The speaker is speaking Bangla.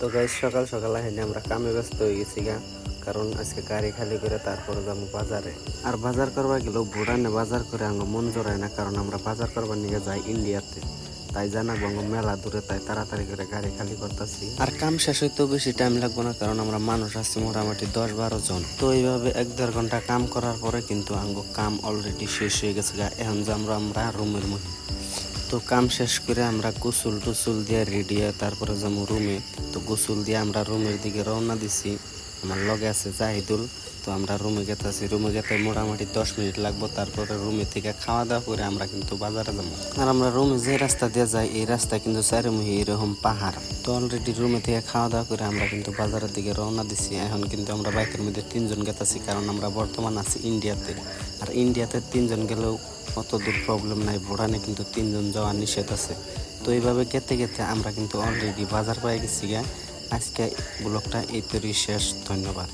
তো গাইস সকাল সকাল আইনে আমরা কামে ব্যস্ত হয়ে গেছি গা, কারণ আজকে গাড়ি খালি করে তারপরে যাবো বাজারে। আর বাজার করবা গেলেও ভুটানে বাজার করে আঙ্গ মন জড়ায় না, কারণ আমরা বাজার করবার নিয়ে যাই ইন্ডিয়াতে। তাই জানা বঙ্গ মেলা দূরে, তাই তাড়াতাড়ি করে গাড়ি খালি করতেছি। আর কাম শেষ হইতেও বেশি টাইম লাগবে না, কারণ আমরা মানুষ আছি মোটামুটি 10-12 জন। তো এইভাবে 1-1.5 ঘন্টা কাম করার পরে কিন্তু আঙ্গ কাম অলরেডি শেষ হয়ে গেছে গা। এখন যাবো আমরা রুমের মধ্যে। তো কাম শেষ করে আমরা গোসল টোসল দিয়ে রেডি হয়ে তারপরে যাবো রুমে। তো গোসল দিয়ে আমরা রুমের দিকে রওনা দিছি। আমার লগে আছে জাহিদুল। তো আমরা রুমে গেতেছি, রুমে যেতে মোটামুটি 10 মিনিট লাগবো। তারপরে রুমে থেকে খাওয়া দাওয়া করে আমরা কিন্তু বাজারে যাবো। আর আমরা রুমে যে রাস্তা দিয়ে যাই, এই রাস্তা কিন্তু চারিমুখী এরকম পাহাড়। তো অলরেডি রুমে থেকে খাওয়া দাওয়া করে আমরা কিন্তু বাজারের দিকে রওনা দিছি। এখন কিন্তু আমরা বাইকের মধ্যে 3 জন গেতেছি, কারণ আমরা বর্তমান আছি ইন্ডিয়াতে। আর ইন্ডিয়াতে 3 জন গেলেও অত দূর প্রবলেম নাই, ভুটানে কিন্তু 3 জন যাওয়া নিষেধ আছে। তো এইভাবে গেতে গেতে আমরা কিন্তু অলরেডি বাজার পেয়ে গেছি গা। আজকে ব্লগটা এই তৈরি শেষ। ধন্যবাদ।